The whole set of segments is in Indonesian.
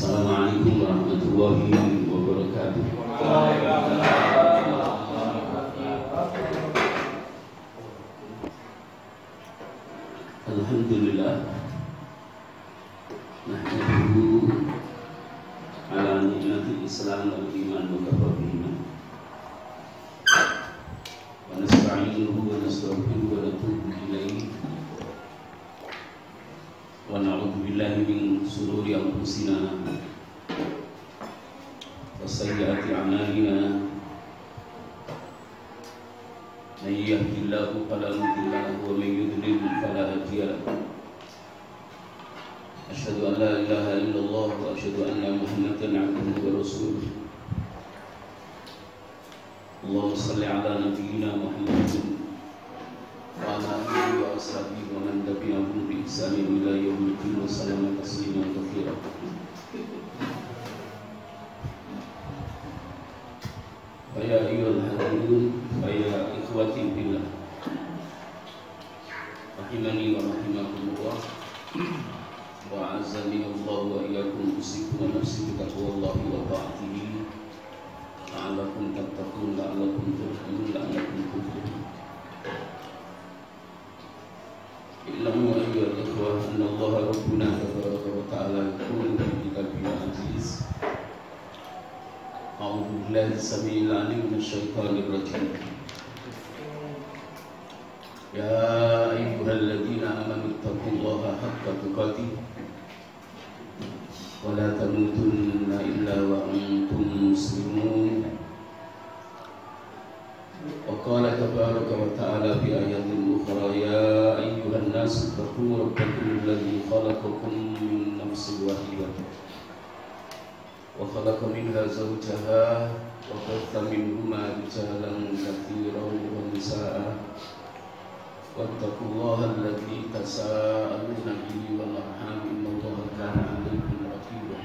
Assalamualaikum warahmatullahi wabarakatuh. Alhamdulillah, nahmaduhu ala ni'matil Islam wal iman wa kafa bihima, wa nasta'inuhu wa nastaghfiruhu wa natubu ilaihi, wa na'udzu billahi min shururi anfusina wa sayyiati a'malina. Man yahdihillahu fala mudilla lahu wa man yudlil fala hadiya lahu. Asyhadu an la ilaha illallah wa asyhadu anna Muhammadan 'abduhu wa rasuluh. Allahumma shalli ala nabiyyina Muhammadin wa ala alihi wa ashabihi wa man tabi'ahum bi ihsanin ila yaumil din wa sallama tasliman katsiran. Ya ayyuhal hadirin, ya ikhwati billah, rahimani wa rahimakumullah, wa azani Allah wa iyyakum, usikum wa nafsi bi taqwallahi wa ta'atihi, la'allakum tattaqun, la'allakum turhamun, la'allakum tuflihun. Ilamu ayyuhal ikhwah anna Allah rabbuna tabaraka wa ta'ala yaqulu fi kitabihil aziz, A'udzu billahi as-sami'il 'alim minasyaitonir rajim. Ya ayyuhalladzina amanu taqullaha haqqa tuqatih wa la tamutunna illa wa antum muslimun. Wa qala tabaraka wa ta'ala fi ayatin ukhra, ya ayyuhan nasu taqu rabbakum alladzi khalaqakum min nafsin wahidatin wa khalaqa minha zawjaha wa batha minhuma rijalan katsiran wa nisaa'a wattaqullaha alladzi tasaaluna bihi wal arham innallaha kana 'alaykum raqiba.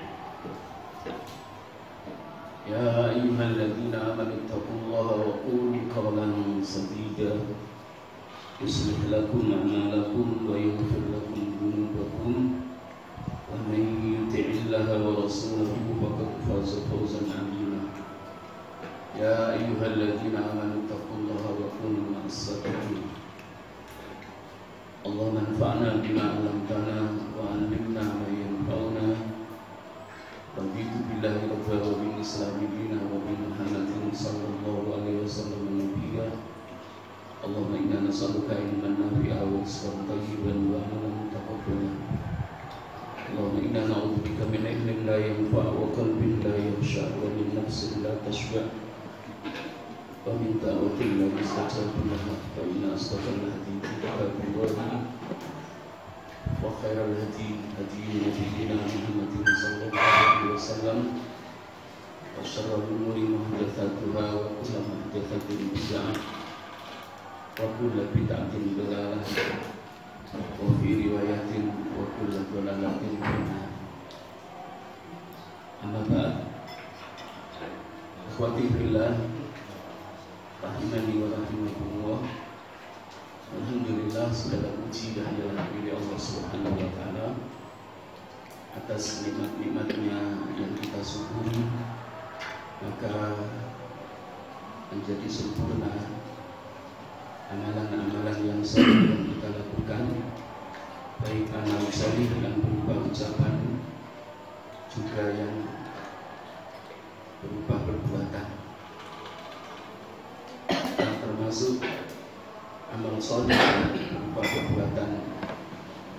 Ya ayyuhalladzina amanu taqullaha wa qulu qawlan sadida yuslih lakum a'malakum wa yaghfir lakum dhunubakum wa man yuti'illaha wa rasulahu faqad faza fawzan 'azima. Ya ayyuhalladzina amanu taqullaha wa kunu ma'as-sadiqin. Allahumma anfa'na bima 'allamtana wa 'allimna ma yanfa'una. Raditu billahi rabban wa bil islami dinan wa bi Muhammadin sallallahu alaihi wasallam nabiyya. Allahumma inna nas'aluka ilman nafi'an wa rizqan thayyiban wa 'amalan mutaqabbalan. Allahumma inna na'udzubika min ilmin la yanfa' wa qalbin la yakhsha' wa min nafsin la tashba' wa min da'watin la yustajabu laha. Fa inna asdaqal hadith kitabullah wa khairal hadi hadi nabiyyina Muhammadin sallallahu alaihi wasallam wa syarrul umuri muhdatsatuha wa kullu muhdatsatin bid'ah wa kullu bid'atin dhalalah wa fi riwayatin wa kullu dhalalatin finnar. Amma ba'd. Ikhwati fillah, rahimani wa rahimakumullah. Alhamdulillah, segala puji dan hadirat milik Allah Subhanahu wa taala atas nikmat-nikmatnya yang kita syukuri, maka menjadi sempurna amalan-amalan yang saleh yang kita lakukan, baik amal saleh yang berupa ucapan, juga yang berupa perbuatan. Dan termasuk amal saleh yang berupa perbuatan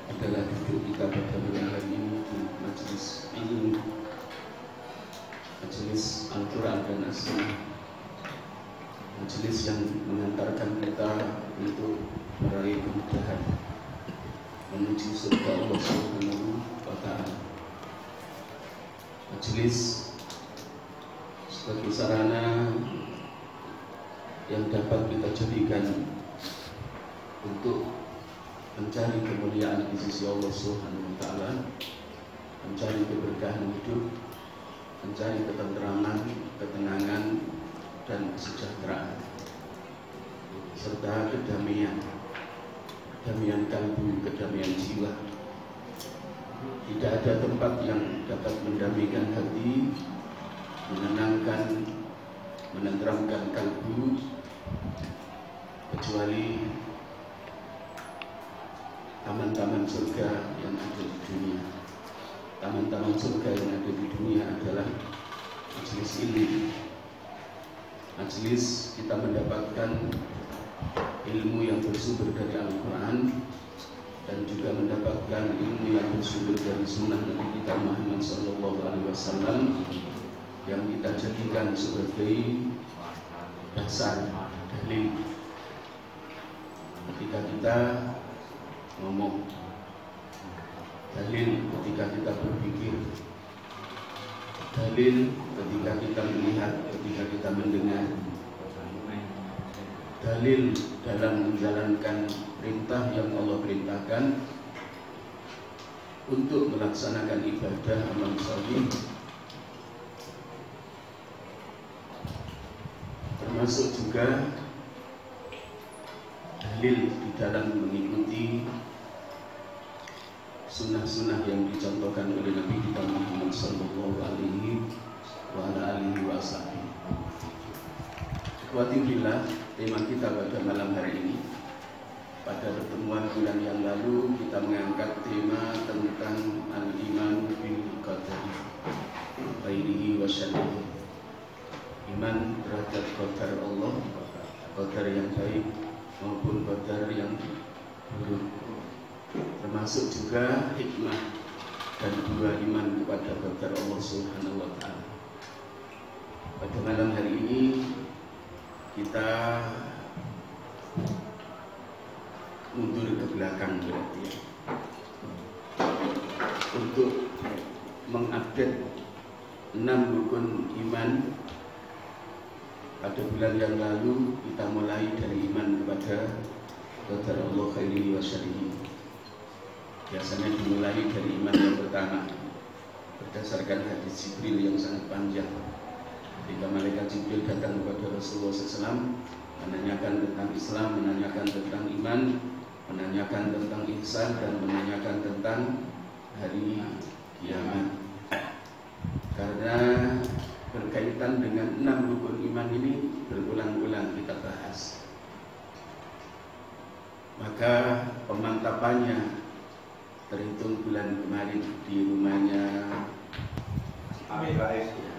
adalah duduk kita pada malam hari ini di majelis ilmu, majelis Al-Quran dan As-Sunnah, majelis yang mengantarkan kita untuk meraih kemudahan menuju surga Allah Subhanahu wa ta'ala. Majelis sebagai sarana yang dapat kita jadikan untuk mencari kemuliaan di sisi Allah Subhanahu wa ta'ala, mencari keberkahan hidup, mencari ketentraman, ketenangan, dan kesejahteraan, serta kedamaian, kedamaian kalbu, kedamaian jiwa. Tidak ada tempat yang dapat mendamaikan hati, menenangkan, menenteramkan kalbu kecuali taman-taman surga yang ada di dunia. Taman-taman surga yang ada di dunia adalah majelis ilmu. Majelis kita mendapatkan ilmu yang bersumber dari Al-Quran dan juga mendapatkan ilmu yang bersumber dari sunnah Nabi kita Muhammad SAW yang kita jadikan sebagai dasar dalil ketika kita ngomong, dalil ketika kita berpikir, dalil ketika kita melihat, ketika kita mendengar, dalil dalam menjalankan perintah yang Allah perintahkan untuk melaksanakan ibadah amal salih, termasuk juga dalil di dalam mengikuti sunnah-sunnah yang dicontohkan oleh Nabi kita Muhammad sallallahu alaihi wasallam. Ikhwatillah, tema kita pada malam hari ini, pada pertemuan bulan yang lalu kita mengangkat tema tentang al-iman bil qadari khairihi wa syarrihi. Iman terhadap qadar Allah, qadar yang baik maupun qadar yang buruk, termasuk juga hikmah dan dua iman kepada qadar Allah Subhanahu wa ta'ala. Pada malam hari ini kita mundur ke belakang berarti ya, untuk mengupdate 6 rukun iman. Pada bulan yang lalu kita mulai dari iman kepada qadar Allah khairihi wa syarrihi. Biasanya dimulai dari iman yang pertama berdasarkan hadis Jibril yang sangat panjang. Ketika malaikat Jibril datang kepada Rasulullah SAW menanyakan tentang Islam, menanyakan tentang iman, menanyakan tentang ihsan, dan menanyakan tentang hari kiamat. Karena berkaitan dengan 6 rukun iman ini berulang-ulang kita bahas, maka pemantapannya terhitung bulan kemarin di rumahnya Amin Rais ya.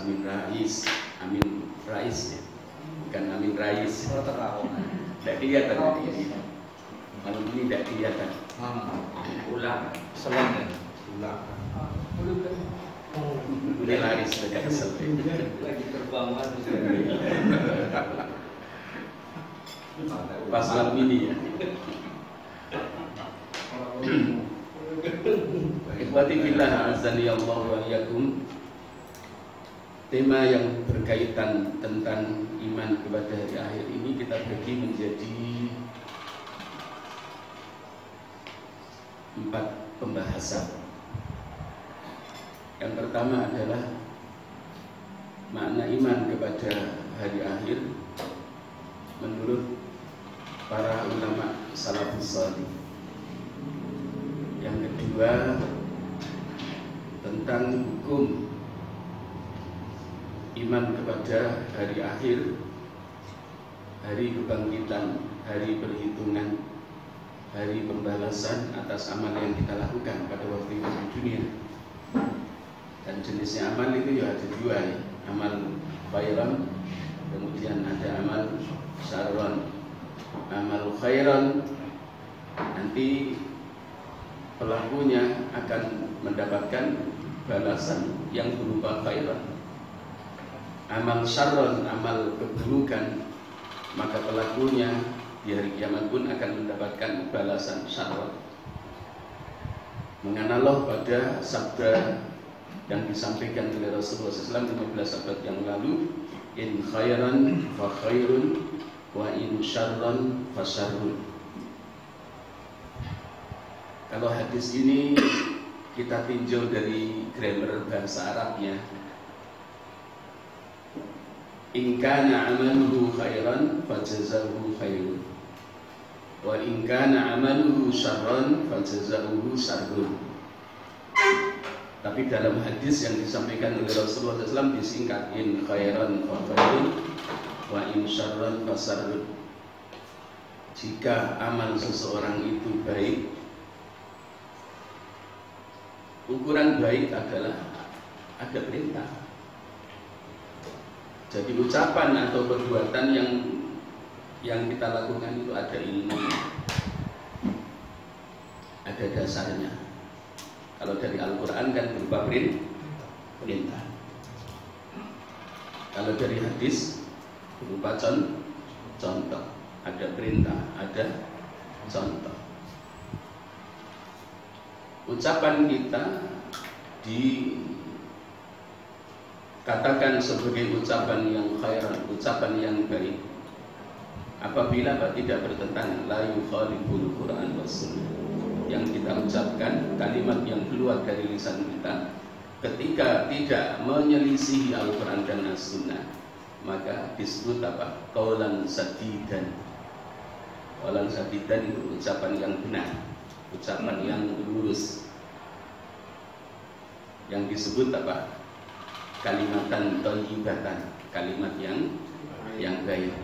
Amin Rais ya. Bukan Amin Rais. Tidak kelihatan tadi. Malam ini tidak kelihatan. Ulang. Selang. Ulang. Ini laris sudah kesel. Lagi terbang pas malam ini ya. Ikhwati fillah azani Allah wa iyyakum. Tema yang berkaitan tentang iman kepada hari akhir ini kita bagi menjadi 4 pembahasan. Yang pertama adalah makna iman kepada hari akhir menurut para ulama salafus salih. Yang kedua tentang hukum iman kepada hari akhir, hari kebangkitan, hari perhitungan, hari pembalasan atas amal yang kita lakukan pada waktu itu di dunia. Dan jenisnya amal itu ya ada 2 ya, amal khairan, kemudian ada amal syarran. Amal khairan nanti pelakunya akan mendapatkan balasan yang berupa khairan. Amal syarran, amal keburukan, maka pelakunya di hari kiamat pun akan mendapatkan balasan syarran. Menganalog pada sabda yang disampaikan oleh Rasulullah SAW 15 abad yang lalu, in khairan fa khairun wa in syarran fa syarrun. Kalau hadis ini kita tinjau dari grammar bahasa Arabnya, in kana amaluhu khairan fa jazaohu khairun wa in kana amaluhu syarran fa jazaohu syarrun. Tapi dalam hadis yang disampaikan oleh Rasulullah SAW disingkat, in khairan fa khairun wa in syarran fa syarrun. Jika amal seseorang itu baik, ukuran baik adalah ada perintah. Jadi ucapan atau perbuatan yang kita lakukan itu ada ilmu, ada dasarnya. Kalau dari Al-Quran kan berupa perintah. Kalau dari hadis berupa contoh. Ada perintah, ada contoh. Ucapan kita dikatakan sebagai ucapan yang khairan, ucapan yang baik, apabila tidak bertentangan, la yukhaliful Quran was sunnah. Yang kita ucapkan, kalimat yang keluar dari lisan kita, ketika tidak menyelisihi Al-Quran dan As-Sunnah, maka disebut apa? Qaulan sadidan. Qaulan sadidan itu ucapan yang benar, ucapan yang lurus. Yang disebut apa? Kalimatan thayyibatan, kalimat yang baik.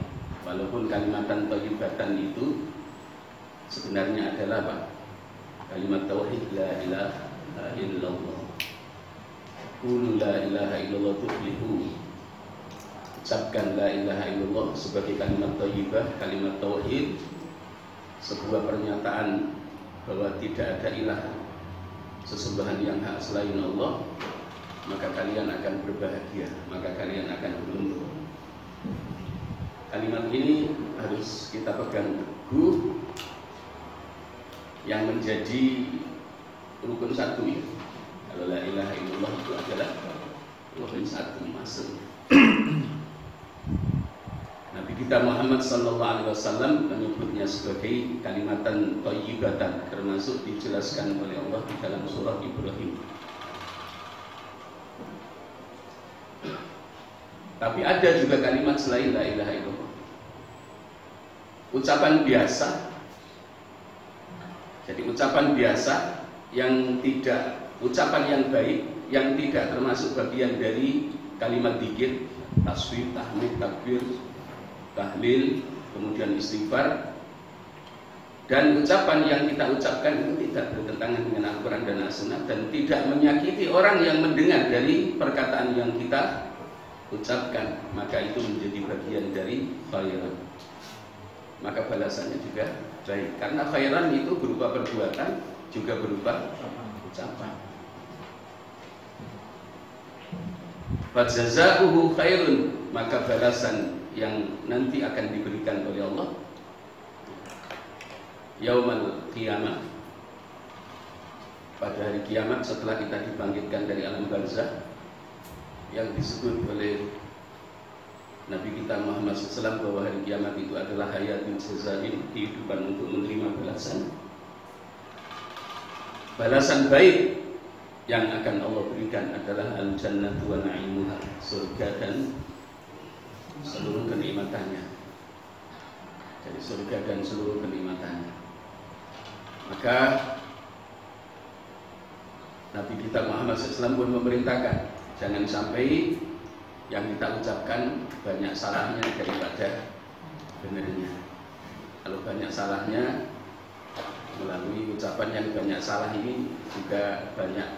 Walaupun kalimatan thayyibatan itu sebenarnya adalah apa? Kalimat tauhid, la ilaha illallah. Qul la ilaha illallah tuflihu. Ucapkan la ilaha illallah sebagai kalimat thayyibah, kalimat tauhid, sebuah pernyataan bahwa tidak ada ilah sesembahan yang hak selain Allah, maka kalian akan berbahagia, maka kalian akan beruntung. Kalimat ini harus kita pegang teguh, yang menjadi rukun satu ya. Kalau la ilaha illallah itu adalah rukun satu masuk. Nabi kita Muhammad SAW menyebutnya sebagai kalimatan thayyibatan, termasuk dijelaskan oleh Allah di dalam surah Ibrahim. Tapi ada juga kalimat selain la ilaha illallah, ucapan biasa. Jadi ucapan biasa yang tidak, ucapan yang baik, yang tidak termasuk bagian dari kalimat dzikir, tasbih, tahmid, takbir, tahlil, kemudian istighfar. Dan ucapan yang kita ucapkan itu tidak bertentangan dengan Al-Quran dan As-Sunnah, dan tidak menyakiti orang yang mendengar dari perkataan yang kita ucapkan, maka itu menjadi bagian dari khairan. Maka balasannya juga baik, karena khairan itu berupa perbuatan, juga berupa ucapan. Fajaza'uhu khairun, maka balasan yang nanti akan diberikan oleh Allah yaumal qiyamah, pada hari kiamat setelah kita dibangkitkan dari alam barzakh, yang disebut oleh Nabi kita Muhammad SAW bahwa hari kiamat itu adalah hayatul jazain, kehidupan untuk menerima balasan. Balasan baik yang akan Allah berikan adalah al-jannatu wa na'imuha, surga dan seluruh kenikmatannya. Jadi surga dan seluruh kenikmatannya. Maka Nabi kita Muhammad SAW pun memerintahkan, jangan sampai yang kita ucapkan banyak salahnya daripada benarnya. Kalau banyak salahnya, melalui ucapan yang banyak salah ini juga banyak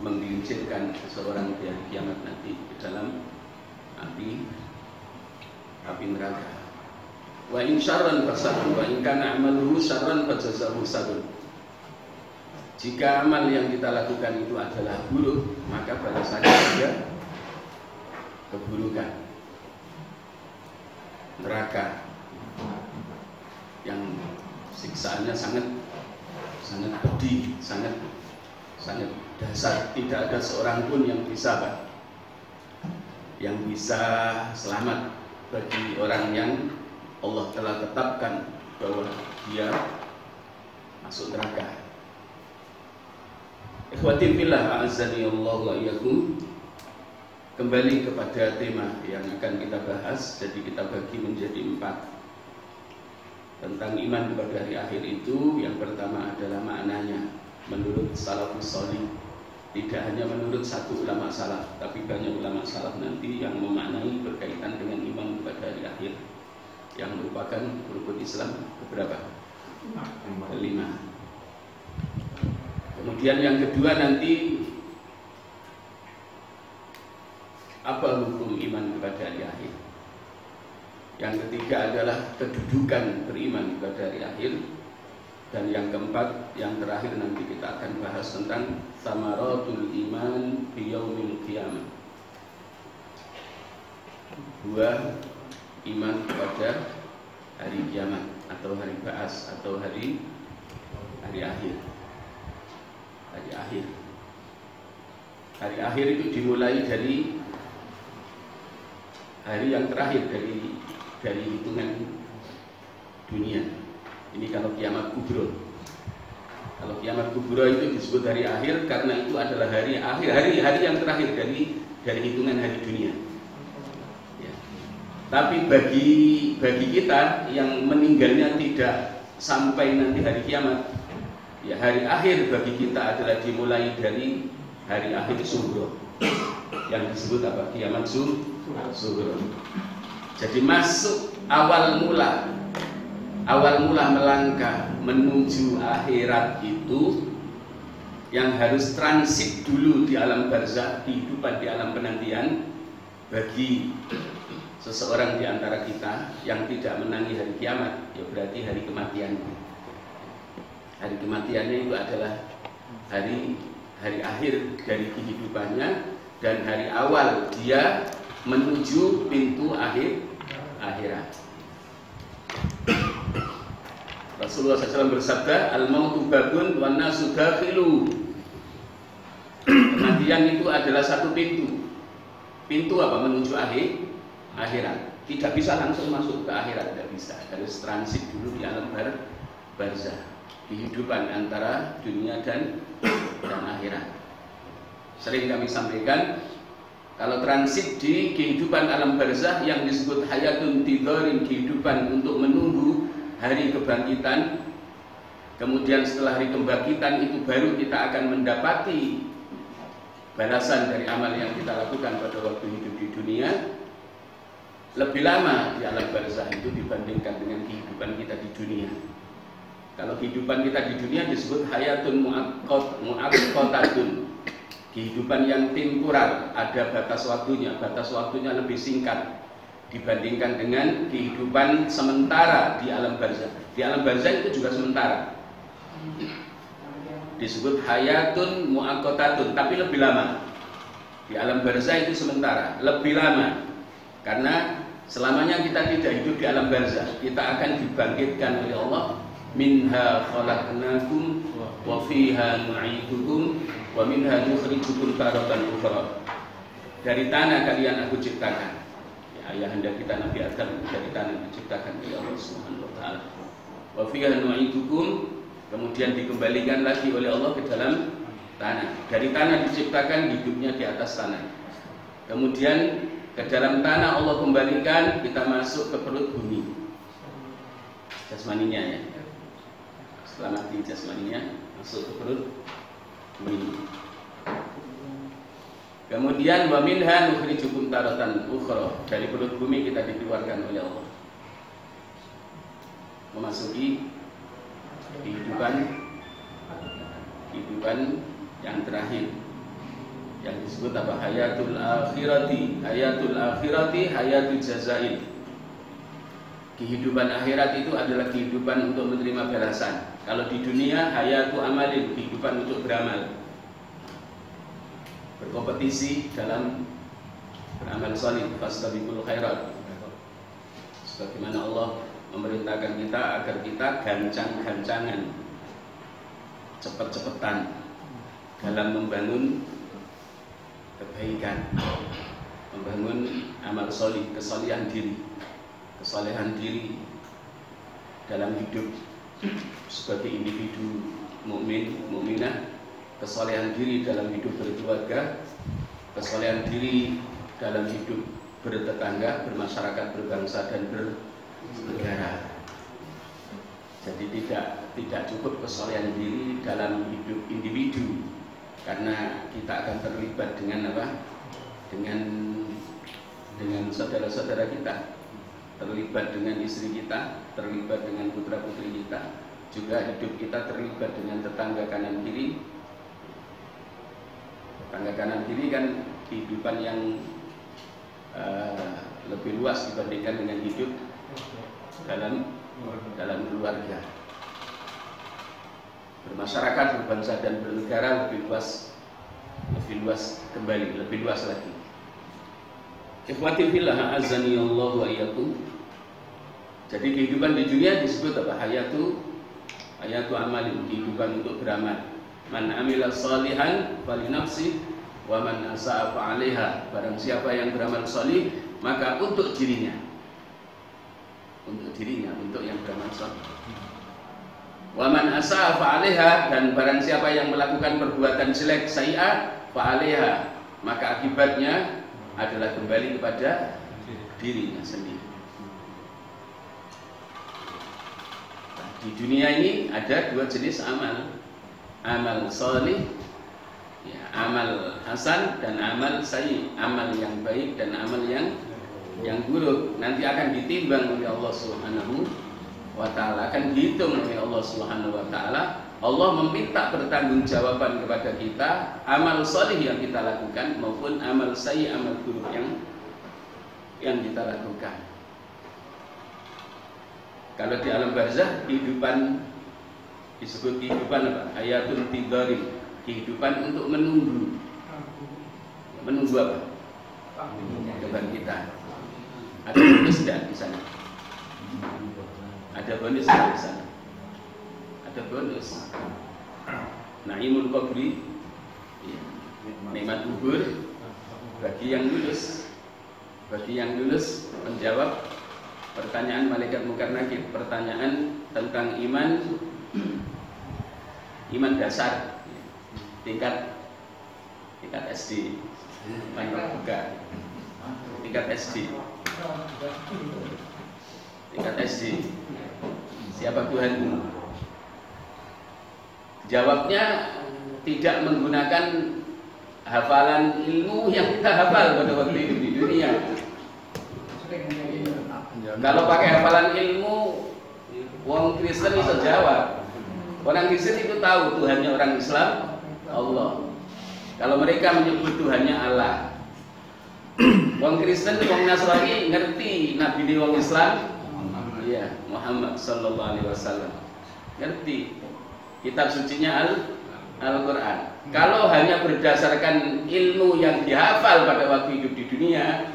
menggelincirkan seseorang di hari kiamat nanti ke dalam api neraka. Wa in syarran fasarun wa in kana amaluhu syarran fajazahu syarrun. Jika amal yang kita lakukan itu adalah buruk, maka balasannya juga keburukan, neraka yang siksaannya sangat pedih, sangat dasar. Tidak ada seorang pun yang bisa selamat bagi orang yang Allah telah tetapkan bahwa dia masuk neraka. Ikhwati fillah, a'azzani Allah wa iyyakum. Kembali kepada tema yang akan kita bahas. Jadi kita bagi menjadi 4 tentang iman kepada hari akhir itu. Yang pertama adalah maknanya menurut salafus shalih. Tidak hanya menurut satu ulama salaf, tapi banyak ulama salaf nanti yang memaknai berkaitan dengan iman kepada hari akhir, yang merupakan rukun Islam beberapa? 5. Kemudian yang kedua nanti, apa hukum iman kepada hari akhir? Yang ketiga adalah kedudukan beriman kepada hari akhir. Dan yang keempat, yang terakhir nanti kita akan bahas tentang samaratul iman biyaumil qiyamah. Buah iman kepada hari kiamat atau hari ba'as atau hari akhir. Hari akhir. Hari akhir itu dimulai dari hari yang terakhir dari hitungan dunia. Ini kalau kiamat kubro. Kalau kiamat kubro itu disebut hari akhir karena itu adalah hari akhir, hari yang terakhir dari hitungan hari dunia. Ya. Tapi bagi kita yang meninggalnya tidak sampai nanti hari kiamat, ya hari akhir bagi kita adalah dimulai dari hari akhir sughra, yang disebut apa? Kiamat sughra. Jadi masuk awal mula melangkah menuju akhirat itu yang harus transit dulu di alam barzakh, kehidupan di alam penantian bagi seseorang di antara kita yang tidak menangi hari kiamat, ya berarti hari kematian. Hari kematiannya itu adalah hari akhir dari kehidupannya dan hari awal dia menuju pintu akhirat. Rasulullah SAW bersabda, al-mautu babun wan nasu dakhilu. Kematian itu adalah satu pintu. Pintu apa? Menuju akhirat. Tidak bisa langsung masuk ke akhirat, tidak bisa. Harus transit dulu di alam barzakh, kehidupan antara dunia dan akhirat. Sering kami sampaikan, kalau transit di kehidupan alam barzakh yang disebut hayatun tidharin, kehidupan untuk menunggu hari kebangkitan, kemudian setelah hari kebangkitan itu baru kita akan mendapati balasan dari amal yang kita lakukan pada waktu hidup di dunia. Lebih lama di alam barzakh itu dibandingkan dengan kehidupan kita di dunia. Kalau kehidupan kita di dunia disebut hayatun mu'aqqatatun, kehidupan yang temporal, ada batas waktunya lebih singkat dibandingkan dengan kehidupan sementara di alam barzakh. Di alam barzakh itu juga sementara, disebut hayatun mu'aqqatatun, tapi lebih lama. Di alam barzakh itu sementara, lebih lama, karena selamanya kita tidak hidup di alam barzakh. Kita akan dibangkitkan oleh Allah. Minha khalaqnakum wa fiha nu'idukum wa minha nukhrijukum taratan ukhra. Dari tanah kalian aku ciptakan. Ayahanda kita Nabi Adam dari tanah diciptakan oleh Allah Subhanahu wa taala. Wa fiha nu'idukum, kemudian dikembalikan lagi oleh Allah ke dalam tanah. Dari tanah diciptakan, hidupnya di atas tanah. Kemudian ke dalam tanah Allah kembalikan, kita masuk ke perut bumi. Jasmaninya ya. Setelah mati jasmaninya masuk ke perut bumi. Kemudian wa minha nukhrijukum taratan ukhra, dari perut bumi kita dikeluarkan oleh Allah memasuki kehidupan yang terakhir yang disebut apa? Hayatul akhirati hayatul jazain. Kehidupan akhirat itu adalah kehidupan untuk menerima balasan. Kalau di dunia hayatu amalin, kehidupan untuk beramal, berkompetisi dalam beramal salih, fastabiqul khairat. Sebagaimana Allah memerintahkan kita agar kita gancang-gancangan, cepet-cepetan dalam membangun kebaikan, membangun amal salih, kesalehan diri dalam hidup sebagai individu mukminah, kesalehan diri dalam hidup berkeluarga, kesalehan diri dalam hidup bertetangga, bermasyarakat, berbangsa dan bernegara. Jadi tidak cukup kesalehan diri dalam hidup individu, karena kita akan terlibat dengan apa? Dengan saudara-saudara kita, terlibat dengan istri kita, terlibat dengan putra-putri kita, juga hidup kita terlibat dengan tetangga kanan kiri. Tetangga kanan kiri kan kehidupan yang lebih luas dibandingkan dengan hidup dalam keluarga. Bermasyarakat, berbangsa dan bernegara lebih luas kembali, lebih luas lagi. Ikhwati fillah, azani Allah wa iyyakum. Jadi kehidupan di dunia disebut apa? Hayatu amalin, kehidupan untuk beramal. Man amila salihan falinafsi wa man asa'a fa'alaiha. Barang siapa yang beramal salih, maka untuk dirinya. Untuk yang beramal salih. Wa man asa'a fa'alaiha, dan barang siapa yang melakukan perbuatan jelek sayi'ah fa'alaiha, maka akibatnya adalah kembali kepada dirinya sendiri. Di dunia ini ada dua jenis amal. Amal salih, ya, amal hasan dan amal sayyi, amal yang baik dan amal yang buruk. Nanti akan ditimbang oleh Allah Subhanahu wa ta'ala, akan dihitung oleh Allah Subhanahu wa ta'ala. Allah meminta pertanggungjawaban kepada kita amal salih yang kita lakukan maupun amal sayyi, amal buruk yang kita lakukan. Kalau di alam barzah kehidupan disebut kehidupan apa? Hayatun tidharin, kehidupan untuk menunggu. Menunggu apa? Kebangkitan. Ada bonus tidak di sana? Ada bonus tidak di sana? Ada bonus. Naimul qabri, nikmat kubur bagi yang lulus. Bagi yang lulus menjawab pertanyaan malaikat Munkar Nakir, pertanyaan tentang iman dasar tingkat SD, tingkat SD. Siapa Tuhanmu? Jawabnya tidak menggunakan hafalan ilmu yang kita hafal pada waktu itu di dunia. Kalau pakai hafalan ilmu, orang Kristen bisa jawab. Orang Kristen itu tahu Tuhannya orang Islam Allah. Kalau mereka menyebut Tuhannya Allah, orang Kristen, orang Nasrani ngerti Nabi di orang Islam, iya, Muhammad Sallallahu Alaihi Wasallam, ngerti kitab sucinya Al-Quran. Kalau hanya berdasarkan ilmu yang dihafal pada waktu hidup di dunia,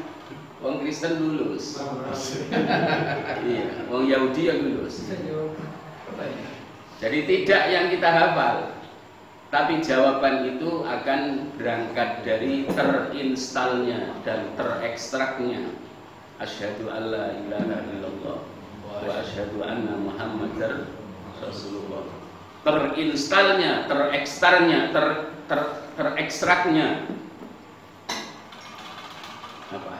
orang Kristen lulus. Iya, orang Yahudi yang lulus. Jadi tidak yang kita hafal, tapi jawaban itu akan berangkat dari terinstalnya dan terekstraknya asyhadu alla ilaha illallah wa asyhadu anna muhammadar rasulullah. Terinstalnya, terekstraknya, terekstraknya apa?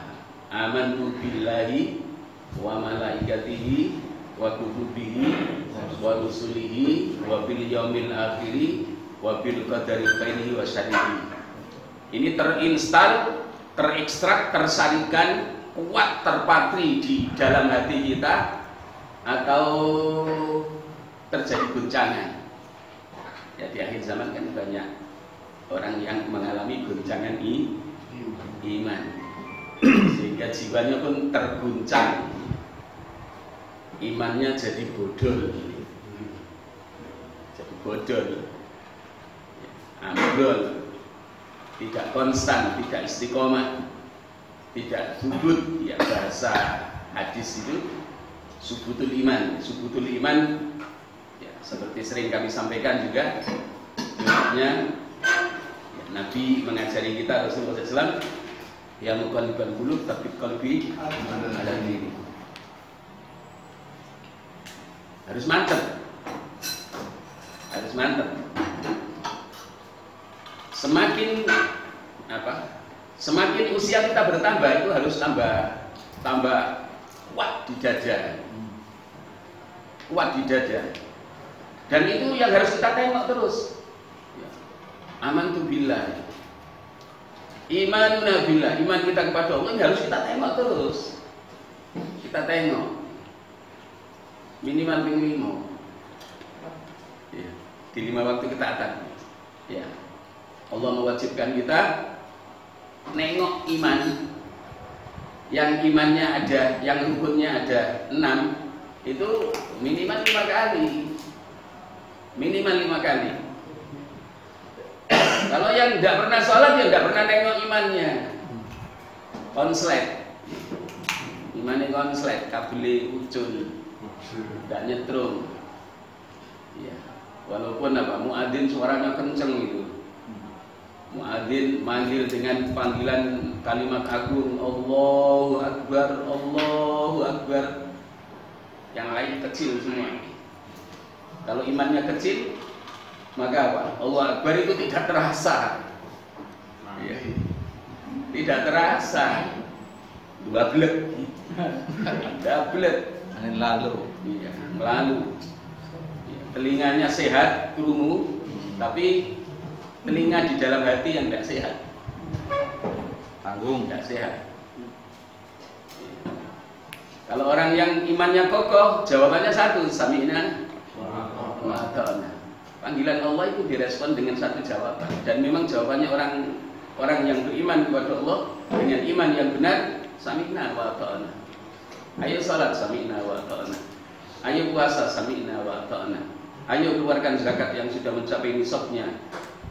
Amantu billahi wa malaikatihi wa kutubihi wa rusulihi wa bil yaumil akhiri wa bil qadari khairihi wa syarrihi. Ini terinstal, terekstrak, tersarikan, kuat, terpatri di dalam hati kita, atau terjadi goncangan. Ya, di akhir zaman kan banyak orang yang mengalami goncangan iman, sehingga jiwanya pun terguncang, imannya jadi bodol, ambrol, tidak konstan, tidak istiqomah, tidak subut. Ya, bahasa hadis itu subutul iman. Subutul iman, ya, seperti sering kami sampaikan juga, ya, Nabi mengajari kita, Rasulullah SAW, yang muqallibal qulub tsabbit qalbi ala dini. Harus mantap. Semakin usia kita bertambah, itu harus tambah kuat di dada. Dan itu yang harus kita tengok terus. Amantu billah. Imanuna billah, iman kita kepada Allah ini harus kita tengok terus. Kita tengok. Minimal ping 5. Ya, di 5 waktu ketaatan. Ya. Allah mewajibkan kita nengok iman. Yang imannya ada, yang rukunnya ada 6, itu minimal 5 kali. Minimal 5 kali. Kalau yang tidak pernah sholat, ya tidak pernah nengok imannya. Konslet. Imannya konslet, kabeli ucul, tidak nyetrum. Ya. Walaupun muadzin suaranya kenceng itu. Muadzin manggil dengan panggilan kalimat agung, Allahu Akbar, Allahu Akbar. Yang lain kecil semua. Kalau imannya kecil, maka apa? Allah Akbar itu tidak terasa. Ya. Tidak terasa. 12. Double. Lalu. Iya, lalu. Ya. Telinganya sehat, krungu, tapi telinga di dalam hati yang tidak sehat. Tanggung. Tidak sehat. Kalau orang yang imannya kokoh, jawabannya satu, sami'na wa ata'na. Panggilan Allah itu direspon dengan satu jawaban. Dan memang jawabannya orang yang beriman kepada Allah dengan iman yang benar, sami'na wa ata'na. Ayo salat, sami'na wa ata'na. Ayo puasa, sami'na wa ata'na. Ayo keluarkan zakat yang sudah mencapai nisabnya,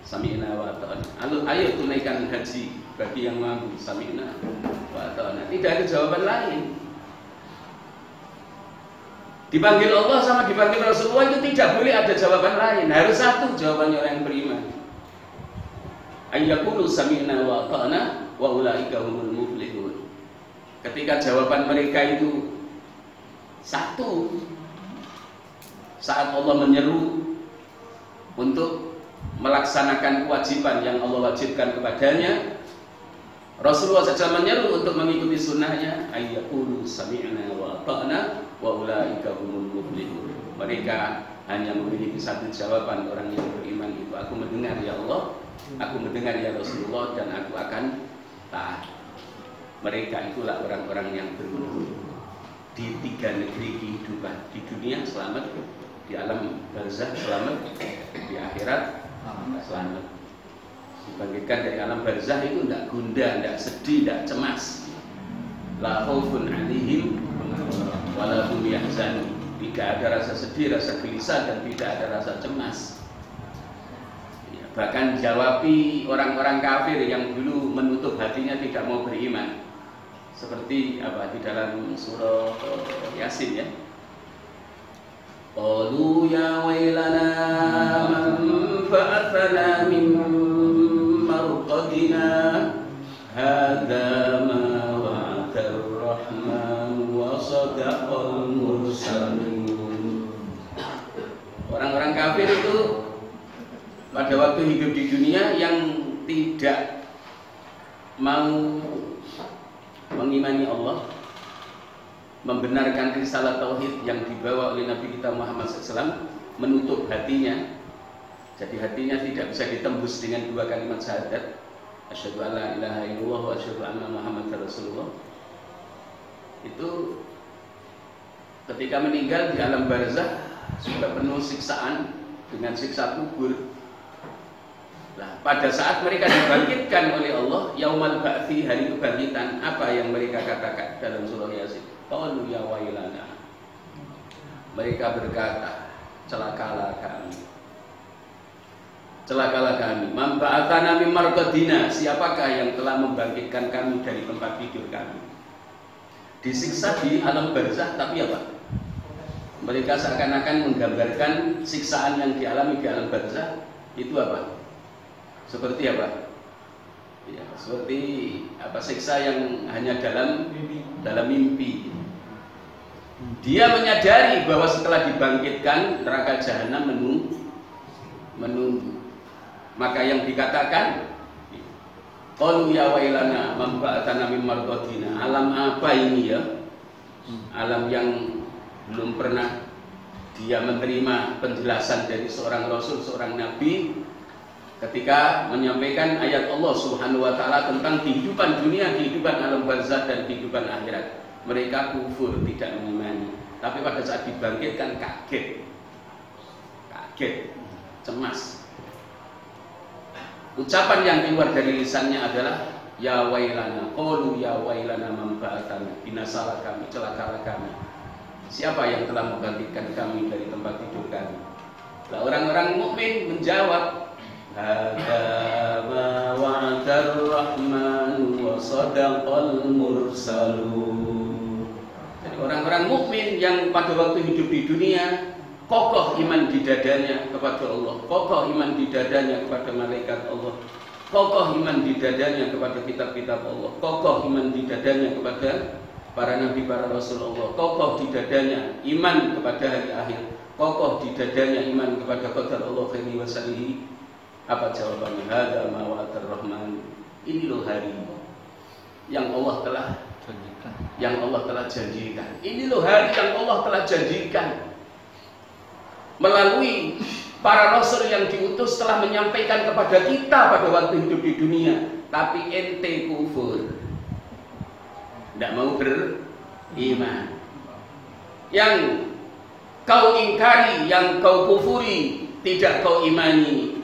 sami'na wa ata'na. Ayo tunaikan haji bagi yang mampu, sami'na wa ata'na. Tidak ada jawaban lain. Dipanggil Allah sama dipanggil Rasulullah itu tidak boleh ada jawaban lain. Harus satu jawabannya orang yang beriman. Ayyaqulu sami'na wa ata'na wa ulaika humul muflihun. Ketika jawaban mereka itu satu, saat Allah menyeru untuk melaksanakan kewajiban yang Allah wajibkan kepadanya, Rasulullah SAW menyeru untuk mengikuti sunnahnya, ayyaqulu sami'na wa ata'na wa ulaika humul muflihun. Mereka hanya memiliki satu jawaban orang yang beriman itu, aku mendengar ya Allah, aku mendengar ya Rasulullah, dan aku akan taat. Mereka itulah orang-orang yang beruntung di 3 negeri kehidupan. Di dunia selamat, di alam barzakh selamat, di akhirat selamat. Dibangkitkan dari alam barzakh itu tidak gundah, tidak sedih, tidak cemas. La khaufun 'alaihim wa la hum yahzanun. Tidak ada rasa sedih, rasa gelisah, dan tidak ada rasa cemas. Ya, bahkan jawabi orang-orang kafir yang dulu menutup hatinya tidak mau beriman. Seperti apa di dalam surah Yasin ya. Qalu ya wailana man fa'athana min marqadina hadza ma wa'ada ar-rahman wa sadaqal mursalun. Orang-orang kafir itu pada waktu hidup di dunia yang tidak mau mengimani Allah, membenarkan risalah tauhid yang dibawa oleh Nabi kita Muhammad SAW, menutup hatinya. Jadi hatinya tidak bisa ditembus dengan 2 kalimat syahadat, asyhadu an la ilaha illallah wa asyhadu anna Muhammadar Rasulullah. Itu ketika meninggal di alam barzakh sudah penuh siksaan dengan siksa kubur. Nah, pada saat mereka dibangkitkan oleh Allah, yaumal ba'tsi, hari kebangkitan, apa yang mereka katakan dalam surah Yasin? Qalu ya wailana. Mereka berkata, celakalah kami. Celakalah kami. Man ba'atsana min marqadina, siapakah yang telah membangkitkan kami dari tempat tidur kami? Disiksa di alam barzakh, tapi apa? Mereka seakan-akan menggambarkan siksaan yang dialami di alam barzakh itu apa? Seperti apa? Ya, seperti apa, siksa yang hanya dalam mimpi. Dia menyadari bahwa setelah dibangkitkan neraka jahanam menunggu. Maka yang dikatakan, qalu ya wailana man ba'atsana min marqadina. Alam apa ini ya? Alam yang belum pernah dia menerima penjelasan dari seorang rasul, seorang nabi, ketika menyampaikan ayat Allah Subhanahu wa taala tentang kehidupan dunia, kehidupan alam barzakh dan kehidupan akhirat. Mereka kufur, tidak mengimani. Tapi pada saat dibangkitkan kaget, cemas. Ucapan yang keluar dari lisannya adalah ya wailana, qalu ya wailana man ba'atsana, binasalah kami, celakalah kami. Siapa yang telah membangkitkan kami dari tempat tidur kami? Lah orang-orang mukmin menjawab, hadza ma wa'adar rahman wa sadaqal mursalun. Jadi orang-orang mukmin yang pada waktu hidup di dunia kokoh iman di dadanya kepada Allah, kokoh iman di dadanya kepada malaikat Allah, kokoh iman di dadanya kepada kitab-kitab Allah, kokoh iman di dadanya kepada para nabi, para rasul Allah, kokoh di dadanya iman kepada hari akhir, kokoh di dadanya iman kepada qadar Allah khairi wa syarrihi. Apa jawabannya? Hadza ma wa'adar rahman. Ini loh hari yang Allah telah janjikan. Ini loh hari yang Allah telah janjikan. Melalui para rasul yang diutus telah menyampaikan kepada kita pada waktu hidup di dunia, tapi ente kufur, tidak mau beriman. Yang kau ingkari, yang kau kufuri, tidak kau imani,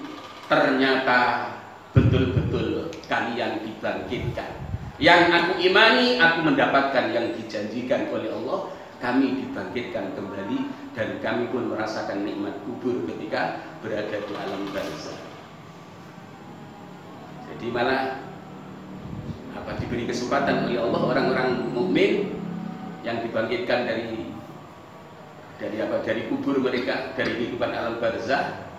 ternyata betul-betul kalian dibangkitkan. Yang aku imani, aku mendapatkan yang dijanjikan oleh Allah. Kami dibangkitkan kembali dan kami pun merasakan nikmat kubur ketika berada di alam barzakh. Jadi malah diberi kesempatan oleh Allah orang-orang mukmin yang dibangkitkan dari kubur mereka, dari kehidupan alam barzakh,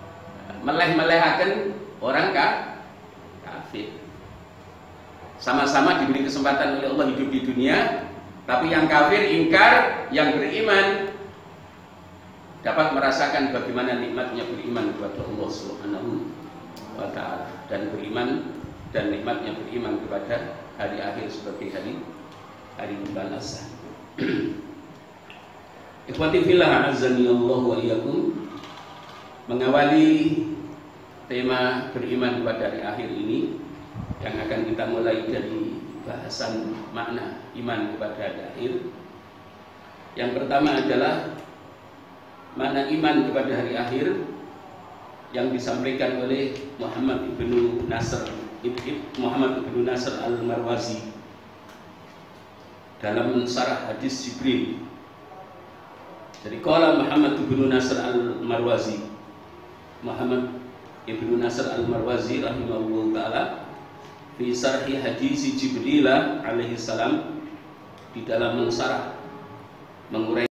meleh-melehaken orang kafir. Sama-sama diberi kesempatan oleh Allah hidup di dunia, tapi yang kafir ingkar, yang beriman dapat merasakan bagaimana nikmatnya beriman kepada Allah Subhanahu wa taala, dan beriman dan nikmatnya beriman kepada hari akhir sebagai hari pembalasan. Ikhwati fillah azani Allah wa iyyakum, mengawali tema beriman pada hari akhir ini yang akan kita mulai dari bahasan makna iman kepada hari akhir. Yang pertama adalah makna iman kepada hari akhir yang disampaikan oleh Muhammad ibnu Nasr al-Marwazi dalam syarah hadis Jibril. Jadi qala Muhammad ibnu Nasr al-Marwazi, Muhammad ibnu Nasr al-Marwazi rahimahullah taala fi syarhi hadis Jibril alaihi salam, di dalam mensyarah mengurai